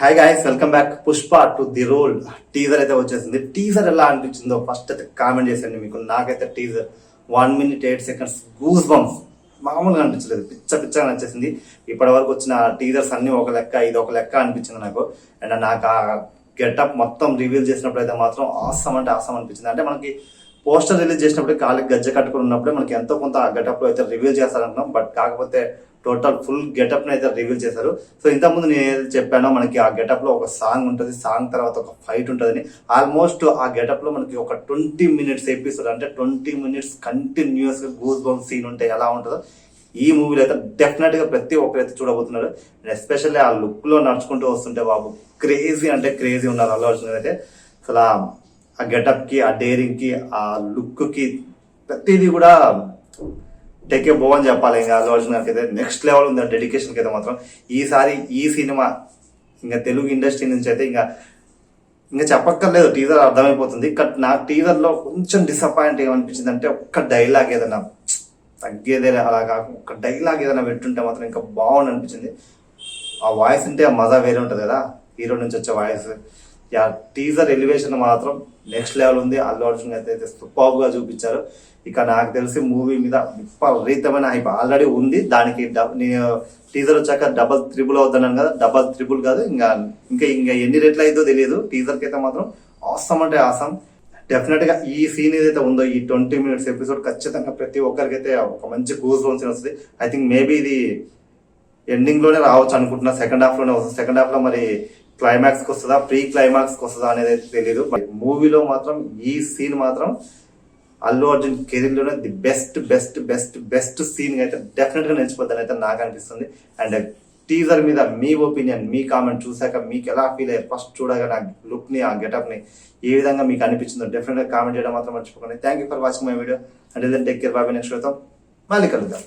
Hi guys, welcome back. Pushpa two the rule teaser అయితే వచ్చేసింది. Teaser ఎలా అనిపించిందో ఫస్ట్ అయితే కామెంట్ చేసండి. మీకు నాకైతే teaser 1 minute 8 seconds goose bumps మామూలుగా అనిపించలేదు, పిచ్చగా నచ్చేసింది. ఇప్పటి వరకు వచ్చిన టీజర్స్ అన్ని ఒక లెక్క, ఇది ఒక లెక్క అనిపించింది నాకు. అండ్ నాకు ఆ గెటప్ మొత్తం రివీల్ చేసినప్పుడు అయితే మాత్రం ఆసమ్ అంటే ఆసమ్ అనిపించింది. అంటే మనకి పోస్టర్ రిలీజ్ చేసినప్పుడు కాళ్ళకి గజ్జ కట్టుకుని ఉన్నప్పుడే మనకి ఎంతో కొంత ఆ గెటప్ లో అయితే రివీల్ చేస్తారనుకున్నాం. బట్ కాకపోతే టోటల్ ఫుల్ గెటప్ అయితే రివీల్ చేశారు. సో ఇంతకుముందు నేను ఏది చెప్పానో మనకి ఆ గెటప్ లో ఒక సాంగ్ ఉంటుంది, సాంగ్ తర్వాత ఒక ఫైట్ ఉంటుందని. ఆల్మోస్ట్ ఆ గెటప్ లో మనకి ఒక 20 minutes ఎపిసోడ్, అంటే 20 minutes కంటిన్యూస్ గా గూస్ బంప్ సీన్ ఉంటే ఎలా ఉంటుందో ఈ మూవీలో అయితే డెఫినెట్ గా ప్రతి ఒక్కరైతే చూడబోతున్నారు. అండ్ ఎస్పెషల్లీ ఆ లుక్ లో నడుచుకుంటూ వస్తుంటే బాబు క్రేజీ అంటే క్రేజీ ఉన్నారు అల్లు అర్జున్ అయితే. అసలు ఆ గెటప్ కి, ఆ డేరింగ్ కి, ఆ లుక్ కి ప్రతిదీ కూడా టేక్ ఏ బో అని చెప్పాలి. ఇంకా అల్లు అర్జున్ గారికి అయితే నెక్స్ట్ లెవెల్ ఉంది డెడికేషన్ కి అయితే మాత్రం. ఈసారి ఈ సినిమా ఇంకా తెలుగు ఇండస్ట్రీ నుంచి అయితే ఇంకా చెప్పక్కర్లేదు, టీజర్ అర్థమైపోతుంది. నాకు టీజర్ లో కొంచెం డిసప్పాయింట్ ఏమనిపించింది అంటే ఒక్క డైలాగ్ ఏదైనా తగ్గేదే అలా కాకుండా ఒక్క డైలాగ్ ఏదైనా పెట్టుంటే మాత్రం ఇంకా బాగుంది అనిపించింది. ఆ వాయిస్ అంటే ఆ మజా వేరే ఉంటుంది కదా, హీరో నుంచి వచ్చే వాయిస్. టీజర్ ఎలివేషన్ మాత్రం నెక్స్ట్ లెవెల్ ఉంది. అల్లు అర్జున్ అయితే సూపర్ గా చూపించారు. ఇక నాకు తెలిసి మూవీ మీద విపరీతమైన హైప్ ఆల్రెడీ ఉంది. దానికి టీజర్ వచ్చాక డబల్ త్రిబుల్ అవుతున్నాను కదా, డబల్ త్రిబుల్ కాదు, ఇంకా ఇంకా ఇంకా ఎన్ని రెట్లు అయిందో తెలియదు. టీజర్ కి అయితే మాత్రం ఆసమ్ అంటే ఆసమ్. డెఫినెట్ గా ఈ సీన్ ఏదైతే ఉందో, ఈ 20 minutes ఎపిసోడ్ ఖచ్చితంగా ప్రతి ఒక్కరికైతే ఒక మంచి గూస్ బంప్స్ వస్తుంది. ఐ థింక్ మేబీ ఇది ఎండింగ్ లోనే రావచ్చు అనుకుంటున్నా, సెకండ్ హాఫ్ లోనే వస్తుంది. సెకండ్ హాఫ్ లో మరి క్లైమాక్స్ కి వస్తుందా, ప్రీ క్లైమాక్స్ కి వస్తుందా అనేది అయితే తెలియదు. మూవీలో మాత్రం ఈ సీన్ మాత్రం అల్లు అర్జున్ కెరీర్ లోనే the best best best best scene అయితే డెఫినెట్ గా నిలిచిపోద్దని అయితే నాకు అనిపిస్తుంది. అండ్ టీజర్ మీద మీ ఒపీనియన్, మీ కామెంట్ చూసాక మీకు ఎలా ఫీల్ అయ్యారు, ఫస్ట్ చూడగా నా లుక్ ని, ఆ గెటప్ ని ఏ విధంగా మీకు అనిపించిందో డెఫినెట్ గా కామెంట్ చేయడం మాత్రం మర్చిపోకండి. Thank you for watching my video. And take care, bye. Next వెళ్తాం, మళ్ళీ కలుద్దాం.